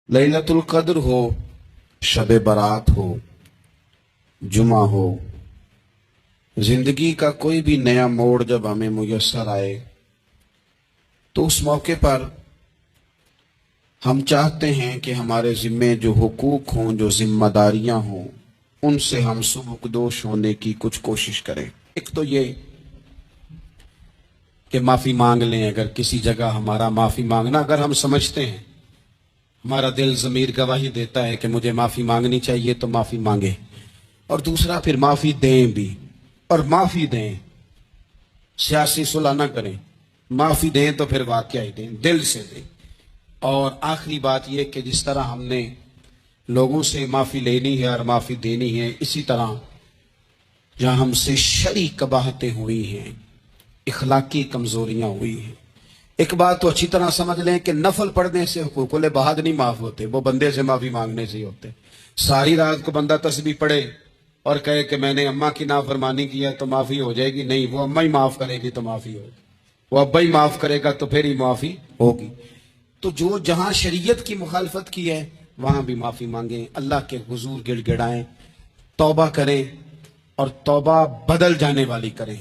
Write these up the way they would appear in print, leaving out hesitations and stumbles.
लैलतुल कद्र हो, शबे बारात हो, जुमा हो, जिंदगी का कोई भी नया मोड़ जब हमें मुयस्सर आए तो उस मौके पर हम चाहते हैं कि हमारे जिम्मे जो हुकूक हों, जो जिम्मेदारियां हों, उनसे हम सुबुकदोश होने की कुछ कोशिश करें। एक तो ये कि माफी मांग लें। अगर किसी जगह हमारा माफी मांगना, अगर हम समझते हैं, हमारा दिल ज़मीर गवाही देता है कि मुझे माफी मांगनी चाहिए, तो माफी मांगे। और दूसरा, फिर माफी दें भी, और माफी दें, सियासी सुलह ना करें। माफी दें तो फिर वाकया ही दें, दिल से दें। और आखिरी बात यह कि जिस तरह हमने लोगों से माफी लेनी है और माफी देनी है, इसी तरह जहां हमसे शरी कबाहतें हुई हैं, इखलाकी कमजोरियां हुई हैं, एक बात तो अच्छी तरह समझ लें कि नफल पढ़ने से हुकूकुल बाद नहीं माफ होते, वो बंदे से माफी मांगने से ही होते। सारी रात को बंदा तस्बीह पढ़े और कहे कि मैंने अम्मा की नाफरमानी की है तो माफी हो जाएगी, नहीं, वो अम्मा ही माफ करेगी तो माफी होगी, वो अब्बा ही माफ करेगा तो फिर ही माफी होगी। तो जो जहां शरीयत की मुखालफत की है वहां भी माफी मांगे, अल्लाह के हुजूर गिड़गिड़ाएं, तौबा करें, और तौबा बदल जाने वाली करें,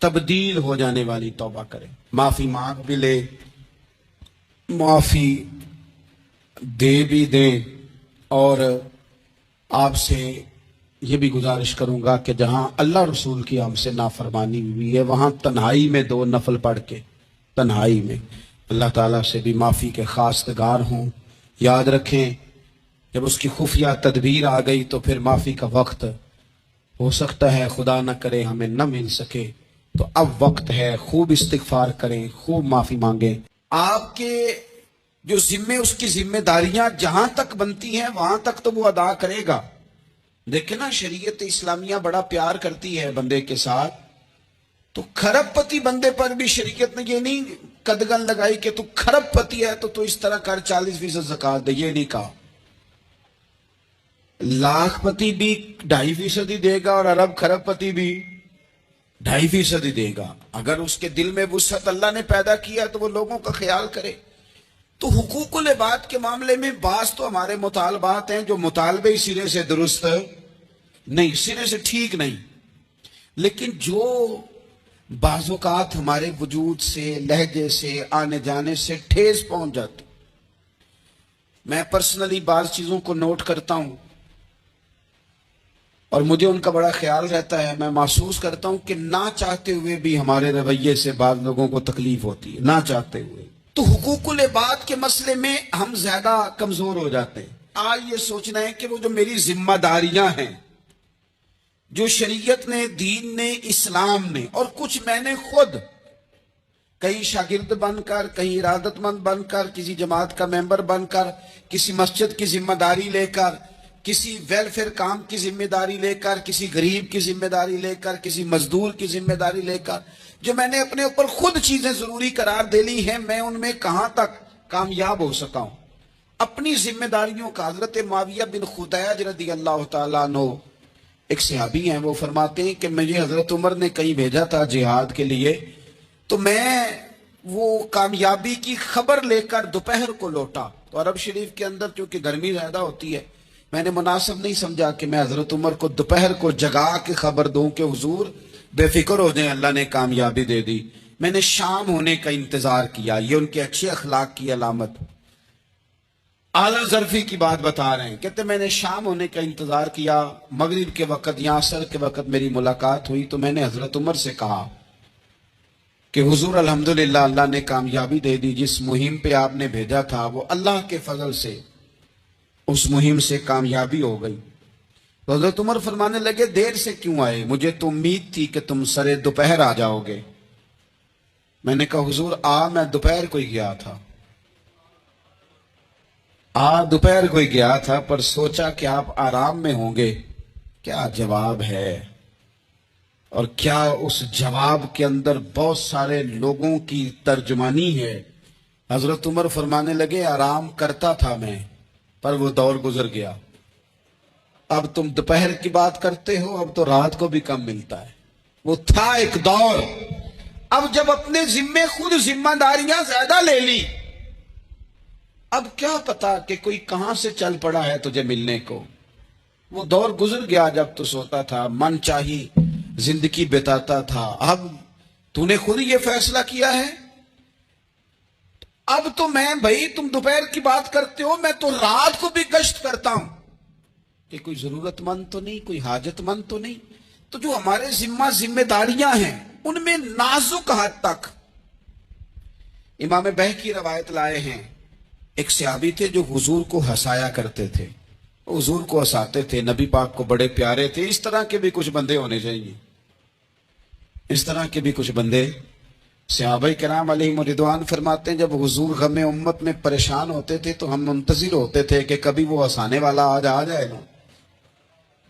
तब्दील हो जाने वाली तौबा करें। माफी मांग भी ले, माफी दे भी दें। और आपसे ये भी गुजारिश करूंगा कि जहां अल्लाह रसूल की हमसे नाफरमानी हुई है, वहां तन्हाई में 2 नफल पढ़ के, तन्हाई में अल्लाह ताला से भी माफी के खास्तगार हों। याद रखें, जब उसकी खुफिया तदबीर आ गई तो फिर माफी का वक्त हो सकता है खुदा न करे हमें न मिल सके, तो अब वक्त है, खूब इस्तिगफार करें, खूब माफी मांगे। आपके जो जिम्मे, उसकी जिम्मेदारियां जहां तक बनती हैं वहां तक तो वो अदा करेगा। देखे ना, शरीयत इस्लामिया बड़ा प्यार करती है बंदे के साथ, तो खरबपति बंदे पर भी शरीयत ने ये नहीं कदगन लगाई कि तू खरबपति है तो इस तरह कर, 40% ज़कात दे, ये नहीं कहा। लाखपति भी 2.5% ही देगा और अरब खरबपति भी 2.5% ही देगा। अगर उसके दिल में वुसअत अल्लाह ने पैदा किया तो वो लोगों का ख्याल करे। तो हुकूकुल इबाद के मामले में बास तो हमारे मुतालबात हैं जो मुतालबे सिरे से दुरुस्त नहीं, सिरे से ठीक नहीं, लेकिन जो बाज़ौक़ात हमारे वजूद से, लहजे से, आने जाने से ठेस पहुंच जाती। मैं पर्सनली बाज़ चीजों को नोट करता हूं और मुझे उनका बड़ा ख्याल रहता है। मैं महसूस करता हूं कि ना चाहते हुए भी हमारे रवैये से बाज़ लोगों को तकलीफ होती है, ना चाहते हुए। तो हुकूकुल इबाद के मसले में हम ज्यादा कमजोर हो जाते हैं। आज ये सोचना है कि वो जो मेरी जिम्मेदारियां हैं, जो शरीयत ने, दीन ने, इस्लाम ने, और कुछ मैंने खुद कहीं शागिर्द बनकर, कहीं इरादतमंद बनकर, किसी जमात का मेंबर बनकर, किसी मस्जिद की जिम्मेदारी लेकर, किसी वेलफेयर काम की जिम्मेदारी लेकर, किसी गरीब की जिम्मेदारी लेकर, किसी मजदूर की जिम्मेदारी लेकर, जो मैंने अपने ऊपर खुद चीजें जरूरी करार दे ली हैं, मैं उनमें कहां तक कामयाब हो सका हूं अपनी जिम्मेदारियों का। हजरत मुआविया बिन खुदैज रदी अल्लाह तआला अन्हु एक सहाबी हैं, वो फरमाते हैं कि मुझे हजरत उमर ने कहीं भेजा था जिहाद के लिए, तो मैं वो कामयाबी की खबर लेकर दोपहर को लौटा। तो अरब शरीफ के अंदर चूंकि गर्मी ज्यादा होती है, मैंने मुनासिब नहीं समझा कि मैं हजरत उमर को दोपहर को जगा के खबर दूं कि हुजूर बेफिक्र हो जाए, अल्लाह ने कामयाबी दे दी। मैंने शाम होने का इंतजार किया। ये उनके अच्छे अखलाक की अलामत, आला जरफी की बात बता रहे हैं। कहते मैंने शाम होने का इंतजार किया, मगरिब के वक्त या असर के वक्त मेरी मुलाकात हुई, तो मैंने हजरत उमर से कहा कि हुजूर अल्हम्दुलिल्लाह, अल्लाह ने कामयाबी दे दी। जिस मुहिम पे आपने भेजा था वो अल्लाह के फजल से उस मुहिम से कामयाबी हो गई। तो हजरत उमर फरमाने लगे, देर से क्यों आए? मुझे तो उम्मीद थी कि तुम सरे दोपहर आ जाओगे। मैंने कहा हुजूर, मैं दोपहर को ही गया था, दोपहर को ही गया था, पर सोचा कि आप आराम में होंगे। क्या जवाब है, और क्या उस जवाब के अंदर बहुत सारे लोगों की तर्जुमानी है। हजरत उमर फरमाने लगे, आराम करता था मैं, पर वो दौर गुजर गया। अब तुम दोपहर की बात करते हो, अब तो रात को भी कम मिलता है। वो था एक दौर। अब जब अपने जिम्मे खुद जिम्मेदारियां ज्यादा ले ली, अब क्या पता कि कोई कहां से चल पड़ा है तुझे मिलने को। वो दौर गुजर गया जब तू सोता था, मन चाही जिंदगी बिताता था। अब तूने खुद ये फैसला किया है। अब तो मैं, भाई तुम दोपहर की बात करते हो, मैं तो रात को भी गश्त करता हूं कि कोई जरूरतमंद तो नहीं, कोई हाजतमंद तो नहीं। तो जो हमारे जिम्मेदारियां हैं उनमें नाजुक हद तक इमाम बह की रवायत लाए हैं। एक सहाबी थे जो हुजूर को हंसाया करते थे, हुजूर को हंसाते थे, नबी पाक को बड़े प्यारे थे। इस तरह के भी कुछ बंदे होने चाहिए, इस तरह के भी कुछ बंदे। सहाबाए किराम अलैहिम रिदवान फरमाते हैं, जब हुजूर गम उम्मत में परेशान होते थे तो हम मुंतजिर होते थे कि कभी वो हंसाने वाला आज आ जाए ना,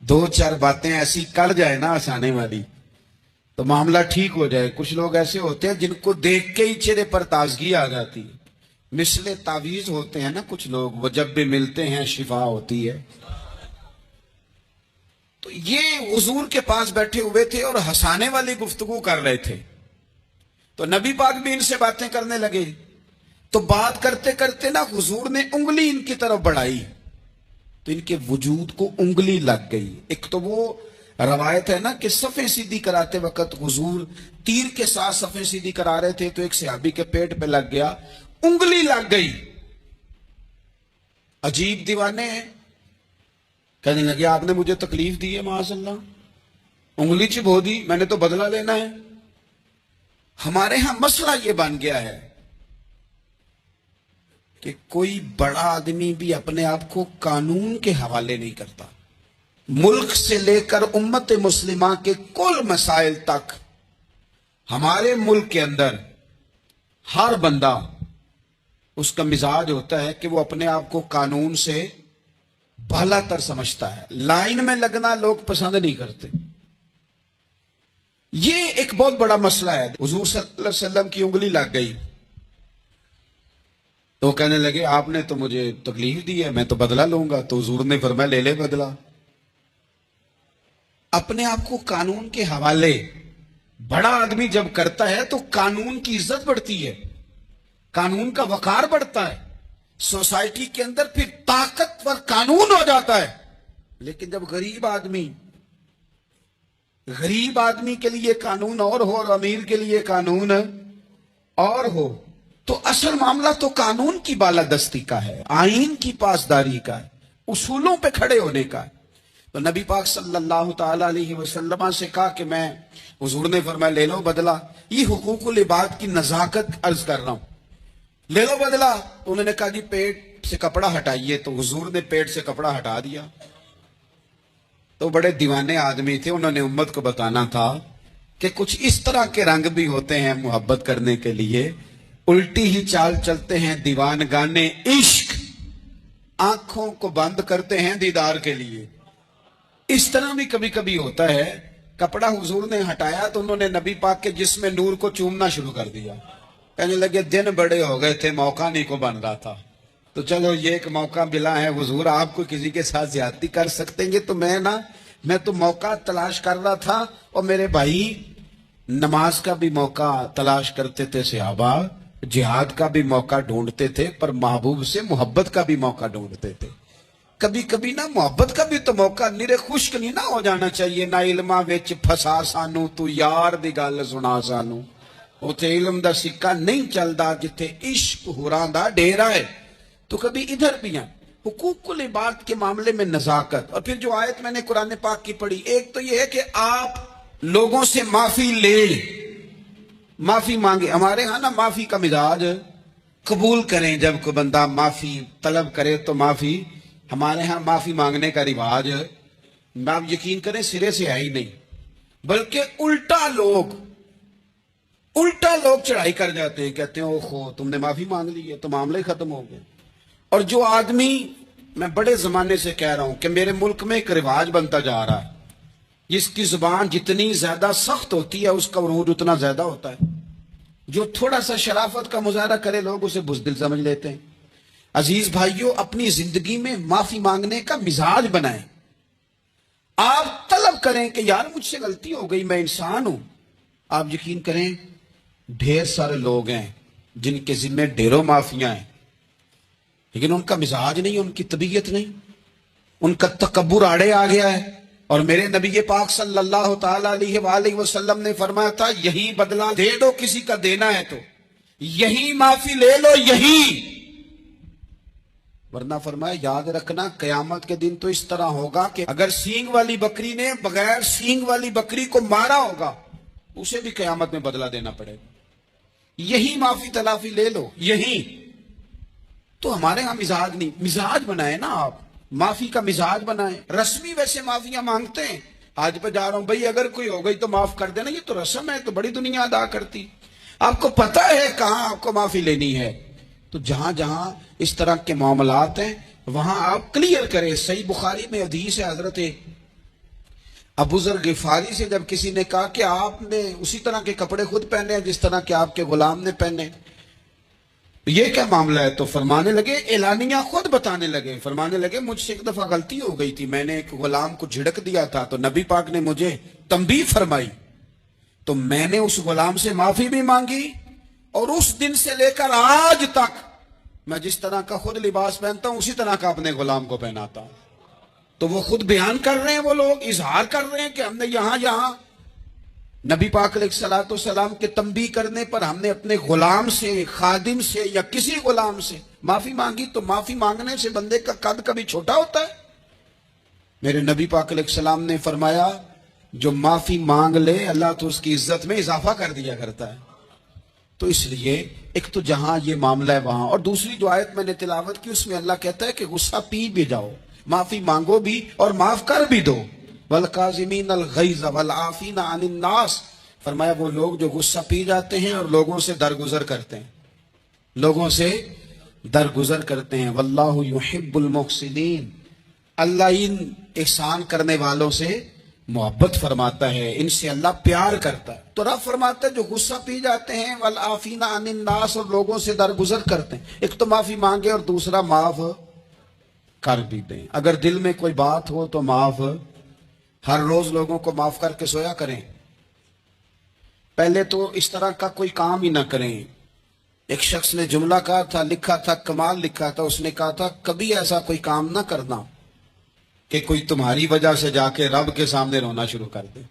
दो चार बातें ऐसी कर जाए ना हंसाने वाली, तो मामला ठीक हो जाए। कुछ लोग ऐसे होते हैं जिनको देख के ही चेहरे पर ताजगी आ जाती है। मिसले तावीज होते हैं ना कुछ लोग, वो जब भी मिलते हैं शिफा होती है। तो ये हुजूर के पास बैठे हुए थे और हंसाने वाली गुफ्तगू कर रहे थे। तो नबी पाक भी इनसे बातें करने लगे। तो बात करते करते ना हुजूर ने उंगली इनकी तरफ बढ़ाई, तो इनके वजूद को उंगली लग गई। एक तो वो रवायत है ना कि सफ़े सीधी कराते वक्त हुजूर तीर के साथ सफ़े सीधी करा रहे थे, तो एक सहाबी के पेट पे लग गया, उंगली लग गई। अजीब दीवाने हैं, कहने लगे आपने मुझे तकलीफ दी है, माज़अल्लाह, उंगली चिबो दी, मैंने तो बदला लेना है। हमारे यहां मसला यह बन गया है कि कोई बड़ा आदमी भी अपने आप को कानून के हवाले नहीं करता। मुल्क से लेकर उम्मत मुस्लिमा के कुल मसाइल तक हमारे मुल्क के अंदर हर बंदा, उसका मिजाज होता है कि वो अपने आप को कानून से भलातर समझता है। लाइन में लगना लोग पसंद नहीं करते। ये एक बहुत बड़ा मसला है। हुजूर सल्लल्लाहु अलैहि वसल्लम की उंगली लग गई तो कहने लगे आपने तो मुझे तकलीफ दी है, मैं तो बदला लूंगा। तो हुजूर ने फरमाया ले ले बदला। अपने आप को कानून के हवाले बड़ा आदमी जब करता है तो कानून की इज्जत बढ़ती है, कानून का वकार बढ़ता है सोसाइटी के अंदर, फिर ताकतवर कानून हो जाता है। लेकिन जब गरीब आदमी के लिए कानून और हो और अमीर के लिए कानून और हो, तो असल मामला तो कानून की बालादस्ती का है, आईन की पासदारी का है, उसूलों पे खड़े होने का है। तो नबी पाक सल्लल्लाहु ताला अलैहि वसल्लम से कहा कि मैं, हुजूर ने फरमाया ले लो बदला। ये हुकूकुल इबाद की नजाकत अर्ज कर रहा हूं, ले लो बदला। तो उन्होंने कहा जी पेट से कपड़ा हटाइए। तो हुजूर ने पेट से कपड़ा हटा दिया। तो बड़े दीवाने आदमी थे, उन्होंने उम्मत को बताना था कि कुछ इस तरह के रंग भी होते हैं मोहब्बत करने के लिए, उल्टी ही चाल चलते हैं दीवान गाने इश्क, आंखों को बंद करते हैं दीदार के लिए। इस तरह भी कभी कभी होता है। कपड़ा हुजूर ने हटाया तो उन्होंने नबी पाक के जिस्म नूर को चूमना शुरू कर दिया। कहने लगे दिन बड़े हो गए थे, मौका नहीं को बन रहा था, तो चलो ये एक मौका मिला है। हुजूर आपको किसी के साथ ज्यादती कर सकते हैं, तो मैं तो मौका तलाश कर रहा था। और मेरे भाई नमाज का भी मौका तलाश करते थे सहाबा, जिहाद का भी मौका ढूंढते थे, पर महबूब से मोहब्बत का भी मौका ढूंढते थे। कभी कभी ना मोहब्बत का भी तो मौका, निरे खुश्क नहीं ना हो जाना चाहिए। ना इल्मा विच फसा सानू, तू यार दी गल सुना सानू, उथे इल्म दा सिक्का नहीं चलदा जिथे इश्क हुरां दा डेरा है। तो कभी इधर भी है हुकूकुल इबाद के मामले में नजाकत। और फिर जो आयत मैंने कुरान पाक की पढ़ी, एक तो यह है कि आप लोगों से माफी ले, माफी मांगे। हमारे यहां ना माफी का मिजाज कबूल करें, जब कोई बंदा माफी तलब करे तो माफी। हमारे यहां माफी मांगने का रिवाज आप यकीन करें सिरे से है ही नहीं, बल्कि उल्टा लोग चढ़ाई कर जाते हैं, कहते हैं ओहो तुमने माफी मांग ली है तो मामला ही खत्म हो गया। और जो आदमी, मैं बड़े जमाने से कह रहा हूं कि मेरे मुल्क में एक रिवाज बनता जा रहा है, जिसकी जुबान जितनी ज्यादा सख्त होती है उसका उरूज उतना ज्यादा होता है। जो थोड़ा सा शराफत का मुजाहरा करे लोग उसे बुज़दिल समझ लेते हैं। अजीज भाइयों, अपनी जिंदगी में माफी मांगने का मिजाज बनाएं। आप तलब करें कि यार मुझसे गलती हो गई, मैं इंसान हूं। आप यकीन करें ढेर सारे लोग हैं जिनके जिम्मे ढेरों माफियां हैं, लेकिन उनका मिजाज नहीं, उनकी तबीयत नहीं, उनका तकब्बुर आड़े आ गया है। और मेरे नबी पाक सल्लल्लाहु ताला अलैहि वसल्लम ने फरमाया था, यही बदला दे दो, किसी का देना है तो यही माफी ले लो, यही। वरना फरमाया याद रखना कयामत के दिन तो इस तरह होगा कि अगर सींग वाली बकरी ने बगैर सींग वाली बकरी को मारा होगा, उसे भी कयामत में बदला देना पड़ेगा। यही माफी तलाफी ले लो, यही। तो हमारे यहां मिजाज नहीं, मिजाज बनाए ना आप, माफी का मिजाज बनाए। रस्मी वैसे माफियां मांगते हैं, आज पे जा रहा हूं भाई, अगर कोई हो गई तो माफ कर देना, ये तो रस्म है, तो बड़ी दुनिया अदा करती। आपको पता है कहां आपको माफी लेनी है। तो जहां जहां इस तरह के मामलात हैं वहां आप क्लियर करें। सही बुखारी में हदीस है, हजरत अबू ज़र गिफारी से जब किसी ने कहा कि आपने उसी तरह के कपड़े खुद पहने हैं जिस तरह के आपके गुलाम ने पहने, ये क्या मामला है? तो फरमाने लगे, एलानिया खुद बताने लगे, फरमाने लगे मुझसे एक दफा गलती हो गई थी, मैंने एक गुलाम को झिड़क दिया था, तो नबी पाक ने मुझे तंबीह फरमाई, तो मैंने उस गुलाम से माफी भी मांगी, और उस दिन से लेकर आज तक मैं जिस तरह का खुद लिबास पहनता हूं उसी तरह का अपने गुलाम को पहनाता हूं। तो वो खुद बयान कर रहे हैं, वो लोग इजहार कर रहे हैं कि हमने यहां यहां नबी पाक अलैहिस्सलाम के तंबीह करने पर हमने अपने गुलाम से, खादिम से या किसी गुलाम से माफी मांगी। तो माफी मांगने से बंदे का कद कभी छोटा होता है? मेरे नबी पाक अलैहिस्सलाम ने फरमाया, जो माफी मांग ले अल्लाह तो उसकी इज्जत में इजाफा कर दिया करता है। तो इसलिए एक तो जहां ये मामला है वहां, और दूसरी जो आयत मैंने तिलावत की उसमें अल्लाह कहता है कि गुस्सा पी भी जाओ, माफी मांगो भी और माफ कर भी दो। वल काज़िमीन अल गैज़ वल आफीना अनिन नास, फरमाया वो लोग जो गुस्सा पी जाते हैं और लोगों से दरगुजर करते हैं, लोगों से दरगुजर करते हैं। वल्लाहु युहिब्बुल मुहसिनीन, अल्लाह इन एहसान करने वालों से मोहब्बत फरमाता है, इनसे अल्लाह प्यार करता है। तो रब फरमाता है जो गुस्सा पी जाते हैं, वल आफीना अनिन नास, और लोगों से दरगुजर करते हैं, एक तो माफी मांगे और दूसरा माफ कर भी दें। अगर दिल में कोई बात हो तो माफ, हर रोज लोगों को माफ करके सोया करें। पहले तो इस तरह का कोई काम ही ना करें। एक शख्स ने जुमला कहा था, लिखा था, कमाल लिखा था, उसने कहा था कभी ऐसा कोई काम ना करना कि कोई तुम्हारी वजह से जाके रब के सामने रोना शुरू कर दे।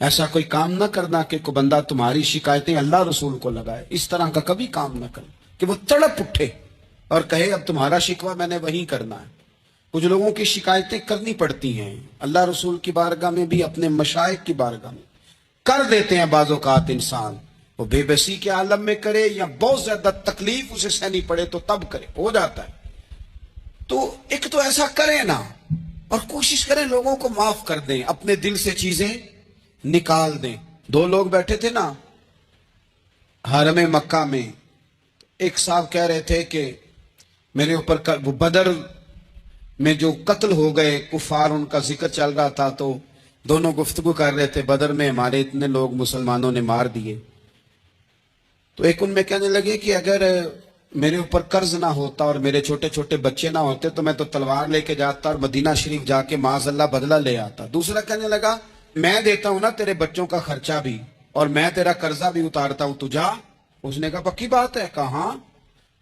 ऐसा कोई काम ना करना कि कोई बंदा तुम्हारी शिकायतें अल्लाह रसूल को लगाए। इस तरह का कभी काम ना करें कि वो तड़प उठे और कहे अब तुम्हारा शिकवा मैंने वही करना है। कुछ लोगों की शिकायतें करनी पड़ती हैं, अल्लाह रसूल की बारगाह में भी, अपने मशाइख की बारगाह में कर देते हैं। बाज़ औक़ात इंसान वो बेबसी के आलम में करे या बहुत ज्यादा तकलीफ उसे सहनी पड़े तो तब करे, हो जाता है। तो एक तो ऐसा करें ना, और कोशिश करें लोगों को माफ कर दें, अपने दिल से चीजें निकाल दें। दो लोग बैठे थे ना हरम मक्का में, एक साहब कह रहे थे कि मेरे ऊपर बदर में जो कत्ल हो गए कुफार, उनका जिक्र चल रहा था, तो दोनों गुफ्तगू कर रहे थे, बदर में हमारे इतने लोग मुसलमानों ने मार दिए। तो एक उनमें कहने लगे कि अगर मेरे ऊपर कर्ज ना होता और मेरे छोटे छोटे बच्चे ना होते तो मैं तो तलवार लेके जाता और मदीना शरीफ जाके माज़अल्लाह बदला ले आता। दूसरा कहने लगा मैं देता हूं ना तेरे बच्चों का खर्चा भी और मैं तेरा कर्जा भी उतारता हूं, तू जा। उसने कहा पक्की बात है? कहा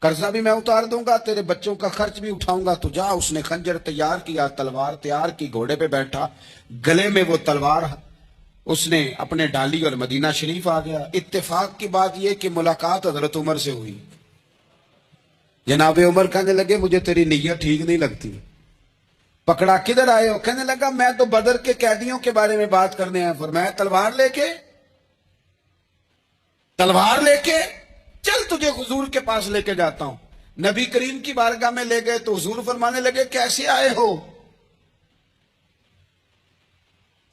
कर्जा भी मैं उतार दूंगा, तेरे बच्चों का खर्च भी उठाऊंगा, तू जा। उसने खंजर तैयार किया, तलवार तैयार की, घोड़े पे बैठा, गले में वो तलवार उसने अपने डाली और मदीना शरीफ आ गया। इत्तेफाक की बात यह कि मुलाकात हजरत उमर से हुई। जनाब उमर कहने लगे मुझे तेरी नीयत ठीक नहीं लगती। पकड़ा, किधर आए हो? कहने लगा मैं तो बदर के कैदियों के बारे में बात करने आया। फरमाया तलवार लेके चल, तुझे हुजूर के पास लेके जाता हूं। नबी करीम की बारगाह में ले गए तो हुजूर फरमाने लगे कैसे आए हो,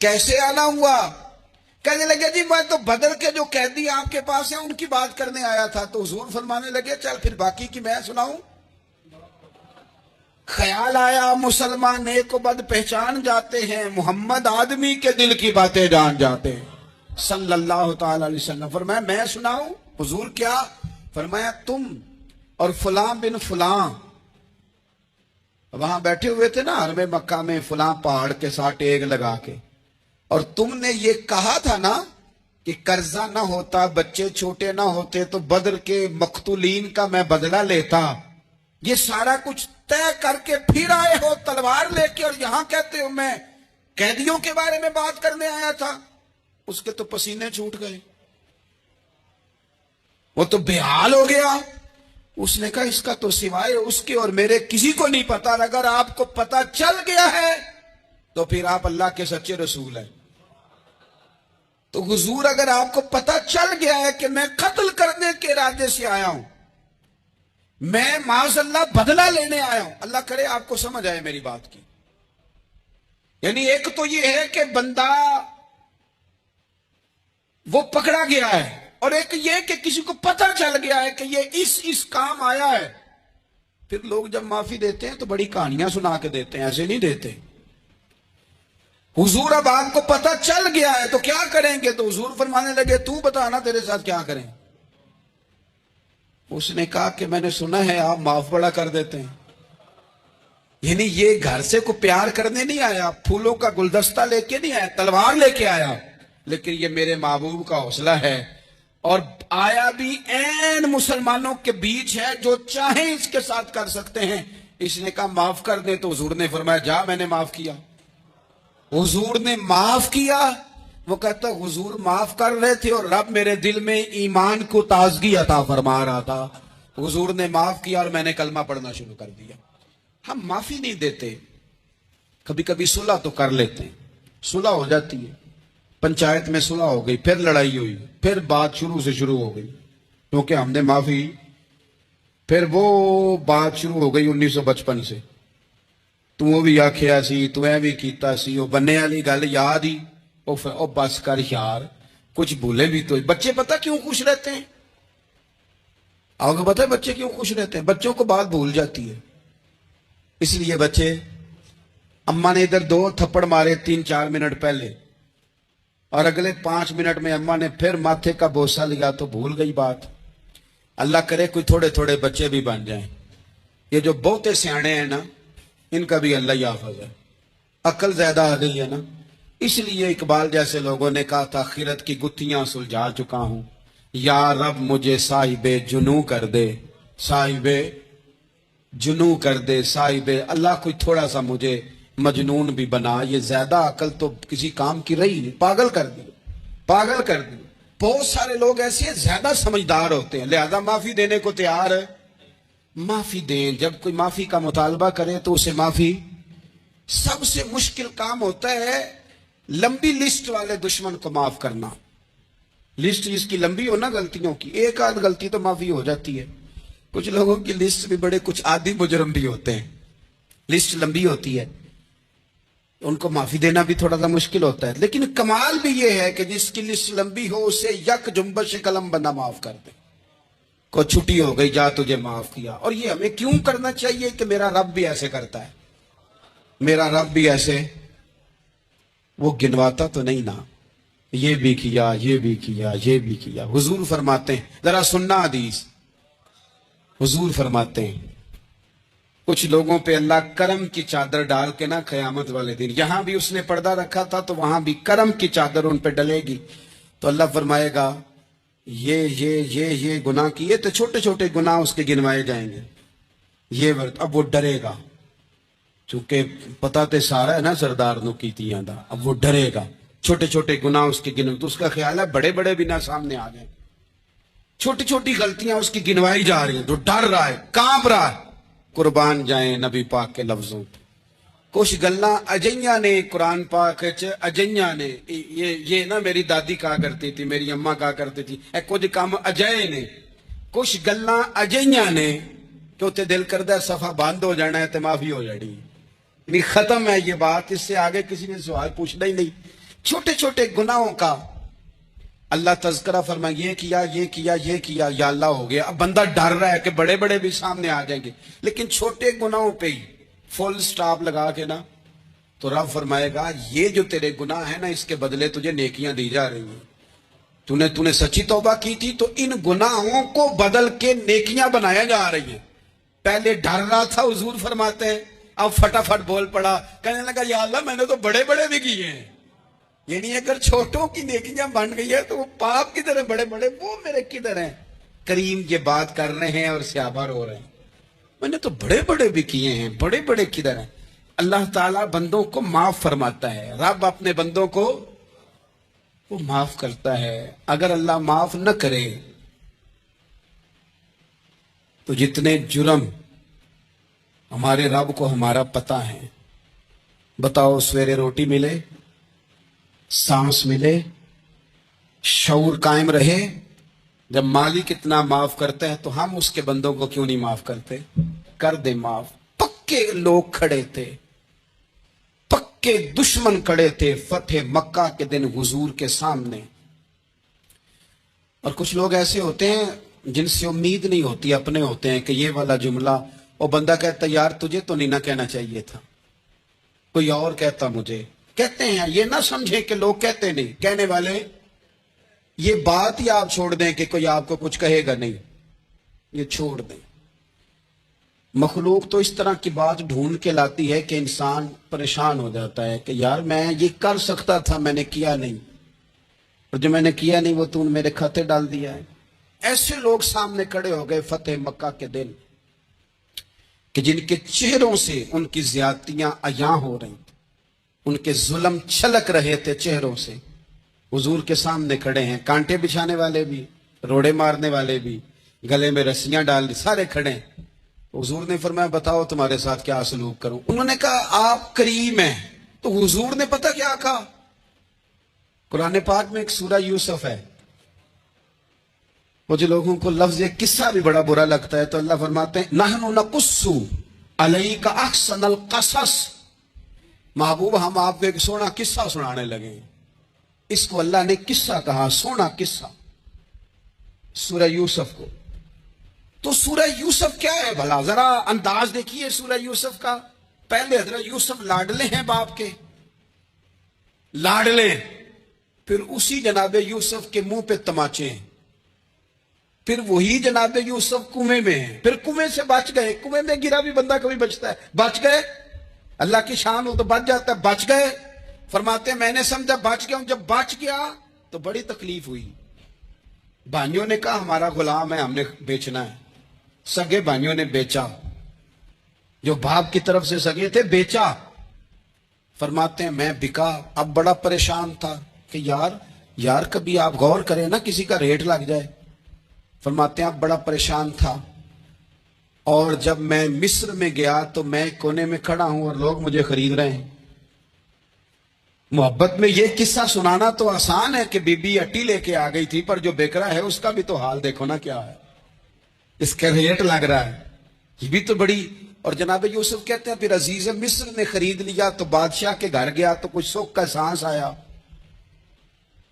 कैसे आना हुआ? कहने लगे जी मैं तो बदर के जो कैदी आपके पास हैं उनकी बात करने आया था। तो हुजूर फरमाने लगे चल फिर बाकी की मैं सुनाऊं। ख्याल आया मुसलमान नेक बद पहचान जाते हैं, मोहम्मद आदमी के दिल की बातें जान जाते हैं सल्लल्लाहु ताला अलैहि वसल्लम। फरमाया मैं सुनाऊं? हुजूर क्या? फरमाया तुम और फलां बिन फलां वहां बैठे हुए थे ना हरमे मक्का में, फलां पहाड़ के साथ टेक लगा के, और तुमने ये कहा था ना कि कर्जा ना होता, बच्चे छोटे ना होते तो बदर के मकतूलीन का मैं बदला लेता। ये सारा कुछ तय करके फिर आए हो तलवार लेके, और यहां कहते हो मैं कैदियों के बारे में बात करने आया था। उसके तो पसीने छूट गए, वो तो बेहाल हो गया। उसने कहा इसका तो सिवाय उसके और मेरे किसी को नहीं पता। अगर आपको पता चल गया है तो फिर आप अल्लाह के सच्चे रसूल हैं। तो हुजूर अगर आपको पता चल गया है कि मैं कत्ल करने के इरादे से आया हूं, मैं माज़अल्लाह बदला लेने आया हूं, अल्लाह करे आपको समझ आए मेरी बात की। यानी एक तो यह है कि बंदा वो पकड़ा गया है, और एक ये कि किसी को पता चल गया है कि ये इस काम आया है। फिर लोग जब माफी देते हैं तो बड़ी कहानियां सुना के देते हैं, ऐसे नहीं देते। हुजूर अब आपको पता चल गया है तो क्या करेंगे? तो हुजूर फरमाने लगे तू बता ना तेरे साथ क्या करें। उसने कहा कि मैंने सुना है आप माफ बड़ा कर देते हैं। यानी ये घर से को प्यार करने नहीं आया, फूलों का गुलदस्ता लेके नहीं आया, तलवार लेके आया, लेकिन ये मेरे महबूब का हौसला है। और आया भी ऐन मुसलमानों के बीच है, जो चाहे इसके साथ कर सकते हैं। इसने कहा माफ कर दे, तो हुजूर ने फरमाया जा मैंने माफ किया। हुजूर ने माफ किया। वो कहता हुजूर माफ कर रहे थे और रब मेरे दिल में ईमान को ताजगी अता फरमा रहा था। हुजूर ने माफ किया और मैंने कलमा पढ़ना शुरू कर दिया। हम माफी नहीं देते, कभी कभी सुलह तो कर लेते हैं, सुलह हो जाती है, पंचायत में सुलह हो गई, फिर लड़ाई हुई, फिर बात शुरू से शुरू हो गई क्योंकि हमने माफी, फिर वो बात शुरू हो गई 1955 से। तू भी आखिया सी, तू ऐ भी कीता सी, वो बन्ने वाली गल याद ही, ओ बस कर यार, कुछ भूले भी तो। बच्चे पता क्यों खुश रहते हैं? आपको पता है बच्चे क्यों खुश रहते हैं? बच्चों को बात भूल जाती है, इसलिए बच्चे, अम्मा ने इधर 2 थप्पड़ मारे 3-4 मिनट पहले, और अगले 5 मिनट में अम्मा ने फिर माथे का बोसा लिया तो भूल गई बात। अल्लाह करे कोई थोड़े थोड़े बच्चे भी बन जाएं। ये जो बहुते सियाने हैं ना, इनका भी अल्लाह ही हाफिज है, अकल ज्यादा आ गई है ना। इसलिए इकबाल जैसे लोगों ने कहा था खिरत की गुत्थियां सुलझा चुका हूं, या रब मुझे साहिबे जुनू कर दे, साहिबे जुनू कर दे, साहिबे अल्लाह कोई थोड़ा सा मुझे मजनून भी बना। ये ज्यादा अकल तो किसी काम की रही नहीं, पागल कर दी, पागल कर दी। बहुत सारे लोग ऐसे हैं ज्यादा समझदार होते हैं, लिहाजा माफी देने को तैयार है। माफी दें, जब कोई माफी का मुतालबा करे तो उसे माफी। सबसे मुश्किल काम होता है लंबी लिस्ट वाले दुश्मन को माफ करना। लिस्ट जिसकी लंबी हो ना गलतियों की, एक आध गलती तो माफी हो जाती है। कुछ लोगों की लिस्ट भी बड़े कुछ आदि मुजरम भी होते हैं, लिस्ट लंबी होती है, उनको माफी देना भी थोड़ा सा मुश्किल होता है। लेकिन कमाल भी ये है कि जिसकी लिस्ट लंबी हो उसे यक जुम्बश कलम बंदा माफ कर दे। को छुट्टी हो गई, जा तुझे माफ किया। और ये हमें क्यों करना चाहिए कि मेरा रब भी ऐसे करता है, मेरा रब भी ऐसे, वो गिनवाता तो नहीं ना, ये भी किया, ये भी किया, ये भी किया। हुजूर फरमाते हैं, जरा सुनना हदीस, हुजूर फरमाते हैं कुछ लोगों पे अल्लाह करम की चादर डाल के ना कयामत वाले दिन, यहां भी उसने पर्दा रखा था तो वहां भी करम की चादर उन पे डलेगी। तो अल्लाह फरमाएगा ये गुनाह किए, तो छोटे छोटे गुनाह उसके गिनवाए जाएंगे। ये वर्त अब वो डरेगा, चूंकि पता तो सारा है ना सरदार नु कीतियां दा, अब वो डरेगा। छोटे छोटे गुनाह उसके गिन, तो उसका ख्याल है बड़े बड़े भी ना सामने आ जाए। छोटी छोटी गलतियां उसकी गिनवाई जा रही हैं, तो डर रहा है, कांप रहा है। कुर्बान जाए नबी पाक के लफ्जों। कुछ गल्लां अजइयां ने कुरान पाक अजइयां ने, ये ना मेरी दादी कहा करती थी, मेरी अम्मा कहा करती थी, कुछ काम अजय ने, कुछ गल्लां अजइयां ने कि उत्ते दिल करदा सफा बंद हो जाना है तो माफी हो जानी, नहीं खत्म है ये बात, इससे आगे किसी ने सवाल पूछना ही नहीं। छोटे छोटे गुनाहों का अल्लाह तज़किरा फरमाए, ये किया, ये किया, ये किया, या अल्लाह हो गया। अब बंदा डर रहा है कि बड़े बड़े भी सामने आ जाएंगे, लेकिन छोटे गुनाहों पे ही फुल स्टॉप लगा के ना, तो रब फरमाएगा ये जो तेरे गुनाह है ना, इसके बदले तुझे नेकियां दी जा रही हैं। तूने सच्ची तौबा की थी तो इन गुनाहों को बदल के नेकियां बनाया जा रही है। पहले डर रहा था, हुजूर फरमाते हैं, अब फटाफट बोल पड़ा, कहने लगा या अल्लाह मैंने तो बड़े बड़े भी किए हैं। यानी अगर छोटों की नेकियां बन गई है तो वो पाप की तरह बड़े बड़े वो मेरे किधर हैं। करीम ये बात कर रहे हैं और सहाबा रो रहे हैं। मैंने तो बड़े बड़े भी किए हैं, बड़े बड़े किधर हैं? अल्लाह ताला बंदों को माफ फरमाता है। रब अपने बंदों को वो माफ करता है। अगर अल्लाह माफ न करे तो जितने जुर्म हमारे रब को हमारा पता है। बताओ, सवेरे रोटी मिले, सांस मिले, शऊर कायम रहे, जब मालिक इतना माफ करता है तो हम उसके बंदों को क्यों नहीं माफ करते? कर दे माफ। पक्के लोग खड़े थे, पक्के दुश्मन खड़े थे फतेह मक्का के दिन हुजूर के सामने। और कुछ लोग ऐसे होते हैं जिनसे उम्मीद नहीं होती, अपने होते हैं कि ये वाला जुमला, और बंदा कहता यार तुझे तो नहीं ना कहना चाहिए था, कोई और कहता मुझे। कहते हैं, ये ना समझे कि लोग कहते नहीं, कहने वाले। ये बात ही आप छोड़ दें कि कोई आपको कुछ कहेगा नहीं, ये छोड़ दें। मखलूक तो इस तरह की बात ढूंढ के लाती है कि इंसान परेशान हो जाता है कि यार मैं ये कर सकता था, मैंने किया नहीं, और जो मैंने किया नहीं वो तूने मेरे खाते डाल दिया है। ऐसे लोग सामने खड़े हो गए फतेह मक्का के दिन कि जिनके चेहरों से उनकी ज्यादतियां अयां हो रही थी, उनके जुल्म छलक रहे थे चेहरों से। हुजूर के सामने खड़े हैं, कांटे बिछाने वाले भी, रोड़े मारने वाले भी, गले में रस्सियां डाल सारे खड़े हैं। हुजूर ने फरमाया बताओ तुम्हारे साथ क्या सलूक करूं? उन्होंने कहा आप करीम हैं। तो हुजूर ने पता क्या कहा? कुरान पाक में एक सूरा यूसुफ है, वो जो लोगों को लफ्ज एक किस्सा भी बड़ा बुरा लगता है तो अल्लाह फरमाते हैं नहनु नकुस्सु अलैका अहसनल क़सस। महबूब हम आपको एक सोना किस्सा सुनाने लगे। इसको अल्लाह ने किस्सा कहा, सोना किस्सा, सूरह यूसुफ को। तो सूरह यूसुफ क्या है भला? जरा अंदाज देखिए सूरह यूसुफ का। पहले हजरत यूसुफ लाडले हैं बाप के, लाडले। फिर उसी जनाबे यूसुफ के मुंह पे तमाचे हैं। फिर वही जनाबे यूसुफ कुएं में है, फिर कुएं से बच गए। कुएं में गिरा भी बंदा कभी बचता है? बच गए, अल्लाह की शान हो तो बच जाता है। बच गए, फरमाते मैंने समझा बच गया हूं। जब बच गया तो बड़ी तकलीफ हुई। भाइयों ने कहा हमारा गुलाम है, हमने बेचना है। सगे भाइयों ने बेचा, जो बाप की तरफ से सगे थे बेचा। फरमाते हैं मैं बिका। अब बड़ा परेशान था कि यार कभी आप गौर करें ना, किसी का रेट लग जाए। फरमाते हैं अब बड़ा परेशान था, और जब मैं मिस्र में गया तो मैं कोने में खड़ा हूं और लोग मुझे खरीद रहे हैं। मोहब्बत में यह किस्सा सुनाना तो आसान है कि बीबी अट्टी लेके आ गई थी, पर जो बिक रहा है उसका भी तो हाल देखो ना क्या है, इसका रेट लग रहा है, ये भी तो बड़ी। और जनाब यूसुफ कहते हैं फिर अजीज मिस्र ने खरीद लिया तो बादशाह के घर गया तो कुछ सुख का सांस आया।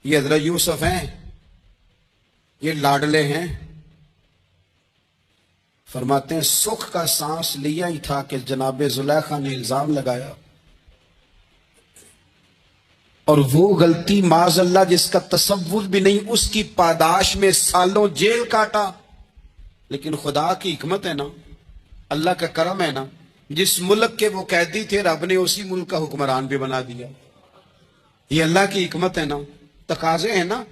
ये हजरत यूसुफ हैं, ये लाडले हैं। फरमाते हैं सुख का सांस लिया ही था कि जनाब जुलेखा ने इल्जाम लगाया, और वो गलती माज़अल्लाह जिसका तसव्वुर भी नहीं, उसकी पादाश में सालों जेल काटा। लेकिन खुदा की हिकमत है ना, अल्लाह का करम है ना, जिस मुल्क के वो कैदी थे रब ने उसी मुल्क का हुक्मरान भी बना दिया। ये अल्लाह की हिकमत है ना, तकाजे है ना।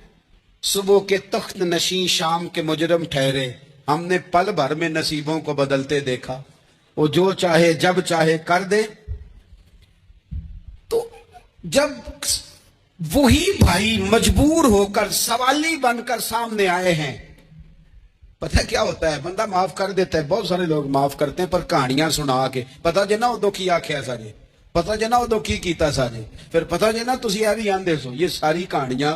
सुबह के तख्त नशीं शाम के मुजरम ठहरे, हमने पल भर में नसीबों को बदलते देखा। वो जो चाहे जब चाहे कर दे। तो जब वही भाई मजबूर होकर सवाली बनकर सामने आए हैं, पता क्या होता है, बंदा माफ कर देता है। बहुत सारे लोग माफ करते हैं पर कहानियां सुना के, पता जे ना उदो की आख्या साजे, पता जे ना उदो की कीता साजे, फिर पता जे ना तुसी आ भी आंदे सो, ये सारी कहानियां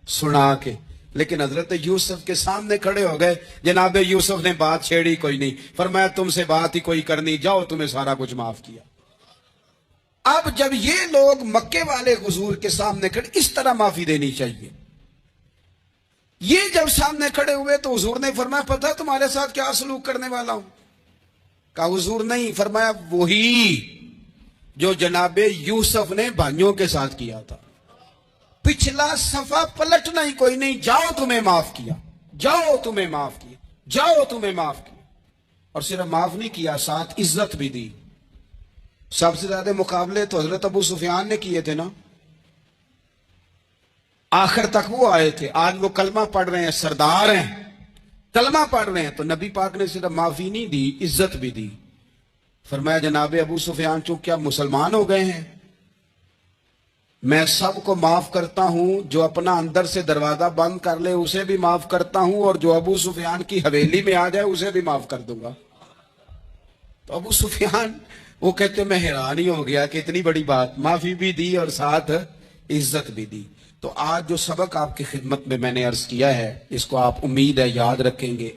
सुना के। लेकिन हजरत यूसुफ के सामने खड़े हो गए। जनाब यूसुफ ने बात छेड़ी कोई नहीं, फरमाया तुमसे बात ही कोई करनी, जाओ तुम्हें सारा कुछ माफ किया। अब जब ये लोग मक्के वाले हुजूर के सामने खड़े, इस तरह माफी देनी चाहिए। ये जब सामने खड़े हुए तो हुजूर ने फरमाया पता तुम्हारे साथ क्या सलूक करने वाला हूं? कहा हुजूर नहीं। फरमाया वही जो जनाबे यूसुफ ने भाइयों के साथ किया था। पिछला सफा पलटना ही कोई नहीं, जाओ तुम्हें माफ किया, जाओ तुम्हें माफ किया, जाओ तुम्हें माफ किया। और सिर्फ माफ नहीं किया, साथ इज्जत भी दी। सबसे ज्यादा मुकाबले तो हजरत अबू सुफियान ने किए थे ना, आखिर तक वो आए थे। आज वो कलमा पढ़ रहे हैं, सरदार हैं, कलमा पढ़ रहे हैं तो नबी पाक ने सिर्फ माफी नहीं दी, इज्जत भी दी। फरमाया जनाब अबू सुफियान चूंकि क्या मुसलमान हो गए हैं, मैं सबको माफ करता हूं, जो अपना अंदर से दरवाजा बंद कर ले उसे भी माफ करता हूं, और जो अबू सुफियान की हवेली में आ जाए उसे भी माफ कर दूंगा। तो अबू सुफियान वो कहते मैं हैरान ही हो गया कि इतनी बड़ी बात, माफी भी दी और साथ इज्जत भी दी। तो आज जो सबक आपकी खिदमत में मैंने अर्ज किया है, इसको आप उम्मीद है याद रखेंगे।